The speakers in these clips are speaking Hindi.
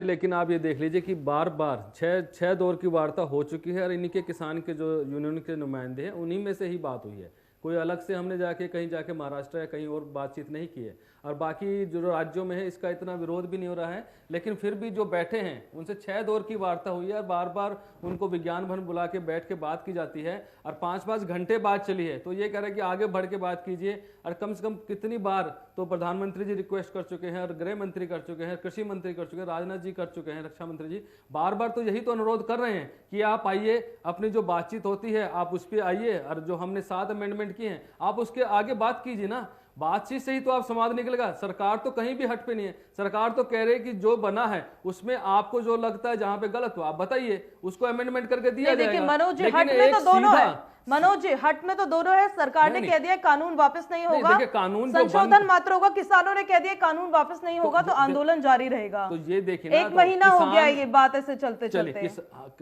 लेकिन आप ये देख लीजिए कि बार बार छह दौर की वार्ता हो चुकी है और इन्हीं के किसान के जो यूनियन के नुमाइंदे हैं उन्हीं में से ही बात हुई है। कोई अलग से हमने जाके कहीं जाके महाराष्ट्र या कहीं और बातचीत नहीं की है। और बाकी जो राज्यों में है इसका इतना विरोध भी नहीं हो रहा है, लेकिन फिर भी जो बैठे हैं उनसे 6 दौर की वार्ता हुई है और बार बार उनको विज्ञान भवन बुला के बैठ के बात की जाती है और 5-5 घंटे बात चली है। तो ये कह रहे हैं कि आगे बढ़ के बात कीजिए। और कम से कम कितनी बार तो प्रधानमंत्री जी रिक्वेस्ट कर चुके हैं और गृह मंत्री कर चुके हैं, कृषि मंत्री कर चुके हैं, राजनाथ जी कर चुके हैं, रक्षा मंत्री जी बार बार तो यही तो अनुरोध कर रहे हैं कि आप आइए, अपनी जो बातचीत होती है आप उस पर आइए और जो हमने 7 अमेंडमेंट किए हैं आप उसके आगे बात कीजिए ना। बातचीत से ही तो आप समाधान निकलेगा। सरकार तो कहीं भी हट पे नहीं है। सरकार तो कह रही है कि जो बना है उसमें आपको जो लगता है जहां पे गलत हो आप बताइए, उसको अमेंडमेंट करके दिया जाएगा। देखिए मनोज जी, हट में तो दोनों है। मनोज जी, हट में तो दोनों है। सरकार ने कह दिया कानून वापस नहीं होगा, कानून संशोधन मात्र होगा। किसानों ने कह दिया कानून वापस नहीं होगा तो आंदोलन जारी रहेगा। तो ये देखिए 1 महीना हो गया ये बात ऐसे चलते चलते।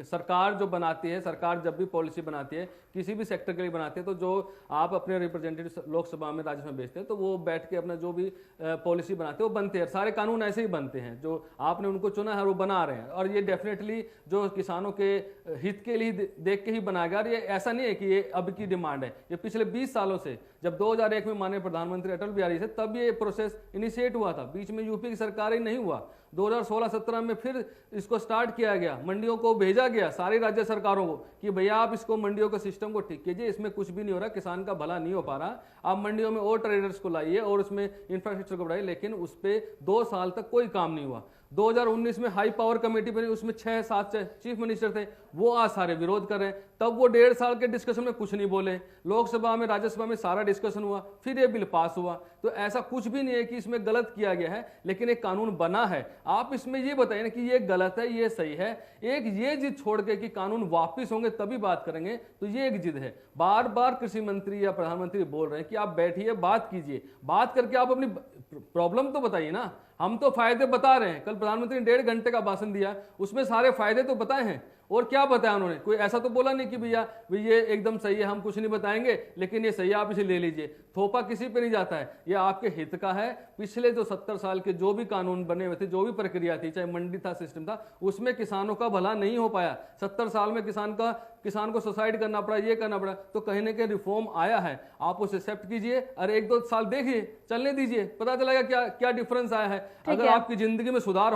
सरकार जो बनाती है, सरकार जब भी पॉलिसी बनाती है किसी भी सेक्टर के लिए बनाती है, तो जो आप अपने रिप्रेजेंटेटिव लोकसभा में राज्यसभा में भेजते हैं तो वो बैठ के अपना जो भी पॉलिसी बनाते हैं वो बनते हैं। सारे कानून ऐसे ही बनते हैं, जो आपने उनको चुना है वो बना रहे हैं। और ये डेफिनेटली जो किसानों के हित के लिए देख के ही बनाया गया। और ये ऐसा नहीं है कि ये अब की डिमांड है, ये पिछले 20 सालों से, जब 2001 में माननीय प्रधानमंत्री अटल बिहारी थे तब ये प्रोसेस इनिशिएट हुआ था। बीच में यूपी की सरकार ही नहीं हुआ। 2016-17 में फिर इसको स्टार्ट किया गया, मंडियों को भेजा गया सारी राज्य सरकारों को कि भैया आप इसको मंडियों के सिस्टम को ठीक कीजिए, इसमें कुछ भी नहीं हो रहा, किसान का भला नहीं हो पा रहा, आप मंडियों में और ट्रेडर्स को लाइए और उसमें इंफ्रास्ट्रक्चर को बढ़ाइए। लेकिन उस पर 2 साल तक कोई काम नहीं हुआ। 2019 में हाई पावर कमेटी बनी, उसमें 6-7 चीफ मिनिस्टर थे, वो आज सारे विरोध कर रहे हैं। तब वो 1.5 साल के डिस्कशन में कुछ नहीं बोले, लोकसभा में राज्यसभा में सारा डिस्कशन हुआ, फिर ये बिल पास हुआ। तो ऐसा कुछ भी नहीं है कि इसमें गलत किया गया है, लेकिन एक कानून बना है। आप इसमें ये बताइए ना कि ये गलत है ये सही है। एक ये जिद छोड़ के कि कानून वापिस होंगे तभी बात करेंगे, तो ये एक जिद है। बार बार कृषि मंत्री या प्रधानमंत्री बोल रहे हैं कि आप बैठिए बात कीजिए, बात करके आप अपनी प्रॉब्लम तो बताइए ना। हम तो फायदे बता रहे हैं, कल प्रधानमंत्री ने 1.5 घंटे का भाषण दिया, उसमें सारे फायदे तो बताए हैं। और क्या बताया उन्होंने? कोई ऐसा तो बोला नहीं कि भैया ये एकदम सही है हम कुछ नहीं बताएंगे लेकिन ये सही है आप इसे ले लीजिए। थोपा किसी पे नहीं जाता है, ये आपके हित का है। पिछले जो 70 साल के जो भी कानून बने हुए थे, जो भी प्रक्रिया थी, चाहे मंडी था, सिस्टम था, उसमें किसानों का भला नहीं हो पाया। 70 साल में किसान को सुसाइड करना पड़ा, ये करना पड़ा। तो कहीं ना कहीं रिफॉर्म आया है, आप उसे एक्सेप्ट कीजिए और 1-2 साल देखिए, चलने दीजिए, पता चलेगा क्या क्या डिफरेंस आया है। अगर आपकी जिंदगी में सुधार